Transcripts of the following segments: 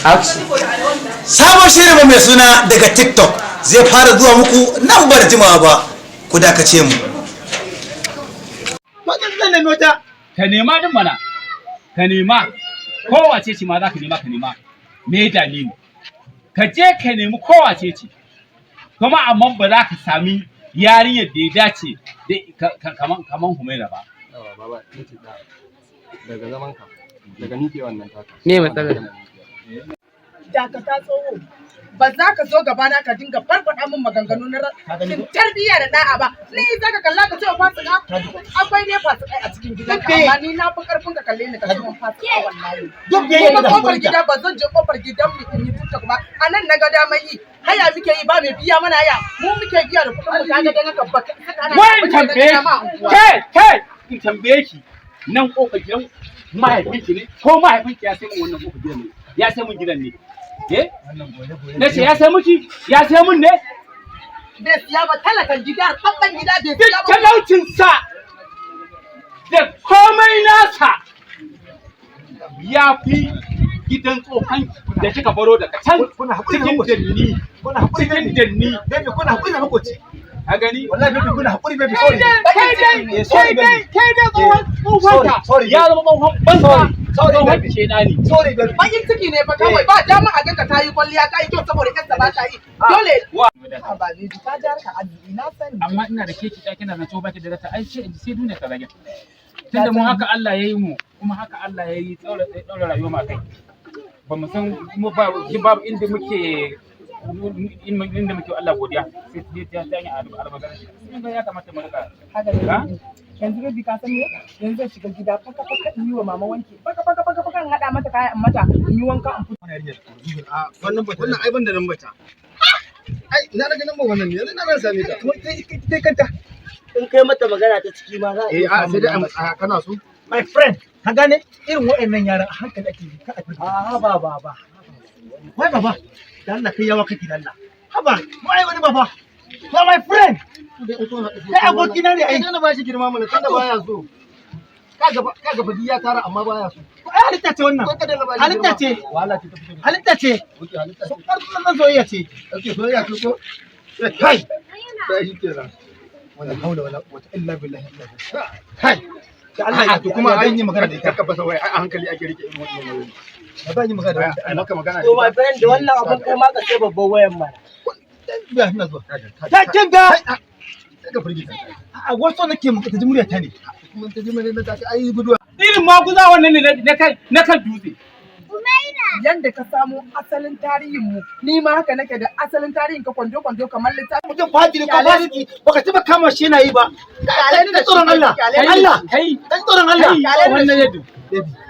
Action. Sabon shirin mai suna daga TikTok zai fara zuwa muku nan ba da jimawa ba, ku dakace mu. Ka nema din mana, ka nema, kowace ce ma za ka nema, me dalili? Ka je ka nemi kowace ce, kuma amma ba za ka sami yarinyar da ya dace kaman Humaira ba. Baba, daga zaman ka, daga ni ke wannan taka. Me matsalar? Dakata tsoho, ba za ka zo gabana ka dinga farfaɗa min maganganu na rashin tarbiyya da da'a ba. Ni za ka kalla ka ce wa fasika? Akwai ne fasikai a cikin gidan ka, amma ni na fi karfin ka kalle ni ka ce wa fasika wallahi. Kuma kofar gida ba zan je kofar gidan mu in yi TikTok ba. A nan na ga damar yi. Haya muke yi ba mai biya mana haya. Mu muke biya da kuɗin mu kaga dan haka ba. Wai tambaye in tambaye ki nan kofar gidan mahaifinki ne ko mahaifinki ya sai mun wannan kofar gidan ne? Ya sai mun gidan ne. Na ce ya sai miki, ya sai mun ne? Bai siya ba talakan gida, babban gida bai Duk siya ba. talaucinsa da komai nasa ya fi gidan tsohon da kika baro daga can cikin danni. Cikin danni. Baby, kuna haƙuri da makoci. Ka gani? Wallahi baby, kuna haƙuri baby, sorry. Kai dai tsohon ya zama tsohon banza. Sorry baby. Kenani. Sorry baby. Bakin ciki ne fa kawai ba dama a ganka ta yi kwalliya ka yi kyau saboda kansa ba ta yi. Dole. Ba ne ta jar ka arziki na sani. Amma ina da keki ɗaki na zato baki da rata ai sai duniya ta zage. Tunda mu haka Allah ya yi mu kuma haka Allah ya yi tsaura rayuwa ma kai. Ba mu san mu babu inda muke Allah godiya sai ta yi albarka. Sai ya kamata mu rika. Yanzu baby ka san me? Yanzu zan shiga gida faka in yi wa mama wanki. Faka in haɗa mata kayan mata in yi wanka in fito. Wannan ai ban da nan bata. Ai, ina daga nan ba wannan ne, yanzu na ran same ta. Kai kanta. In kai mata magana ta ciki ma za A sai dai kana so. My friend, ka gane irin waɗannan yaran a hankali ake yi ka afi. ba. Wai baba, da Allah kai yawa kake da Allah. Haba, wai wani baba. Ba my friend. Kai abokina ne ai. Kai na ba shi girma mana tunda baya so. Kaga badi ya tara amma baya so. Ai halitta ce wannan. Halitta ce. Wahala ce ta fito. Halitta ce. Oke halitta ce. Ƙarfin soyayya ce. Oke soyayya ce ko? Kai. Sai shi kenan. Wala haula wala quwwata illa billahi. Kai. Da Allah ya To kuma zan yi magana da ita. ka basa wai a hankali ake rike irin wannan wayoyi. Zan yi magana da ita. Ai maka magana. To my friend da wannan abun kai ma ka sai babban wayan mana. Ya ina zuwa. Ta kin ga ka firgita. a wasu nake ta ji murya ta ne. Kuma ta ji mai na ta ai guduwa. Irin maguza wannan ne na kan dutse. Yanda ka samo asalin tarihin mu, ni ma haka nake da asalin tarihin ka kwando kamar littafi. Mutum fajiri ko fasiki baka taba kama shi yana yi ba. Kai tsoron Allah. Allah. Kai Tsoron Allah. wannan yadda.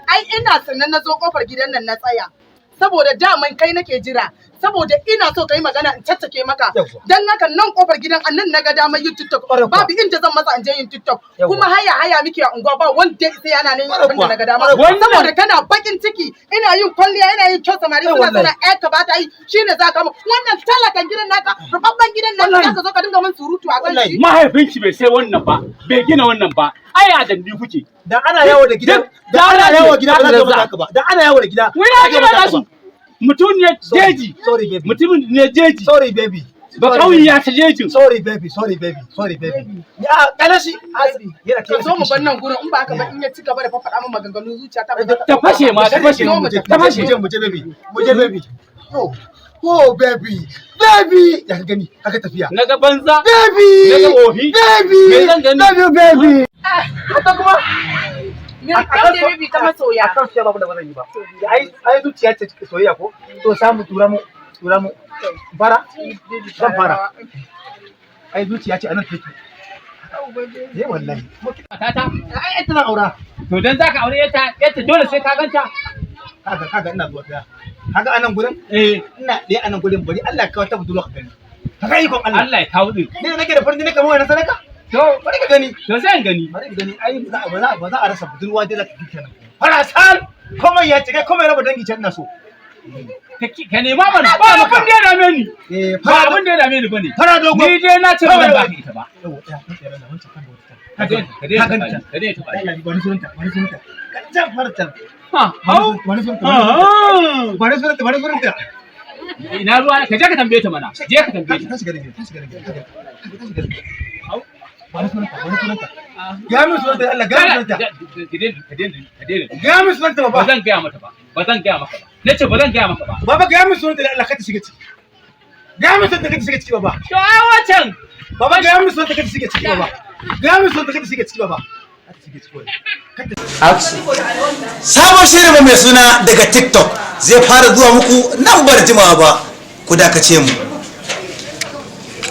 Ai ina sannan na zo kofar gidan nan na tsaya. Saboda daman kai nake jira. Saboda ina so ka yi magana in caccake maka. Dan haka nan kofar gidan annan na ga damar yin TikTok. Babu inda zan masa in je yin TikTok. Kuma haya muke a unguwa ba wanda sai yana nan abin da na ga dama. Saboda kana bakin ciki ina yin kwalliya ina yin kyau samari suna sana ka ba ta yi shine za ka mu. Wannan talakan gidan naka rubabban gidan nan za ka zo ka dinga min surutu a kan shi. Mahaifinki bai sai wannan ba, bai gina wannan ba. Ai a dandi kuke. Da ana yawo da gida. Da ana yawo gida ba za ka mata ba. Da ana yawo da gida. Wai ya gina da su. Mutum ne jeji. Sorry baby. Mutumin ne jeji. Sorry baby. Ba kauye ya ta jejin. Sorry baby. Ya kana shi yana Ka zo mu bar nan gurin in ba haka ba in ya ci gaba da faɗa min maganganun zuciya ta Ta fashe ma, ta fashe. Ta fashe. Mu je baby. Oh baby. Ya ka gani haka tafiya. Na ga banza. Baby. Na ga ofi. Me zan gani? Love you baby. Haka kuma me kan da baby ta masoya. Akan soyayya babu da ba zan yi ba. Ai zuciya ce soyayya ko? To samu tura mu. Fara? Zan fara. Ai zuciya ce anan take. Wallahi. Tata. Ai tana aura. To dan zaka aure yata dole sai ka ganta. Kaga ina zuwa tsaya. Kaga anan gurin? Ina dai anan gurin bari Allah ya kawo ta budurwa ka gani. Kaga ikon Allah. Allah ya kawo din. Ni nake da farin jini kamar wannan sadaka? To bari ka gani. To sai in gani. Bari ka gani. Ai ba za a rasa budurwa dai za ta duke nan. Farasal. Komai ya cika komai raba dangi can ina so. Ka nema mana ba abin da ya dame ni. Ba abin da ya dame ni bane. Fara dogo. Ni dai na ce ba ba ita ba. Ka dai ta ba. Ka dai ta ba. Ka dai ta ba. Bari sunta. Ka jan fartan. Wani sunanta. ina ruwa ka je ka tambaye ta mana je ka tambaye ta Tashi garin. Wani sunanta. Ga min sunanta Allah, ga min sunanta. Ga min sunanta ba baba. zan gaya mata ba ba zan gaya maka ba nace ba zan gaya maka ba Baba ga min sunanta Allah ka ta shiga ciki. Ga min sunanta ka ta shiga ciki baba. to ai wancan Baba ga min sunanta ka ta shiga ciki baba. Ga min sunanta ka ta shiga ciki baba. Sabon shirinmu mai suna daga TikTok zai fara zuwa muku nan bar jimawa ba, ku dakace mu.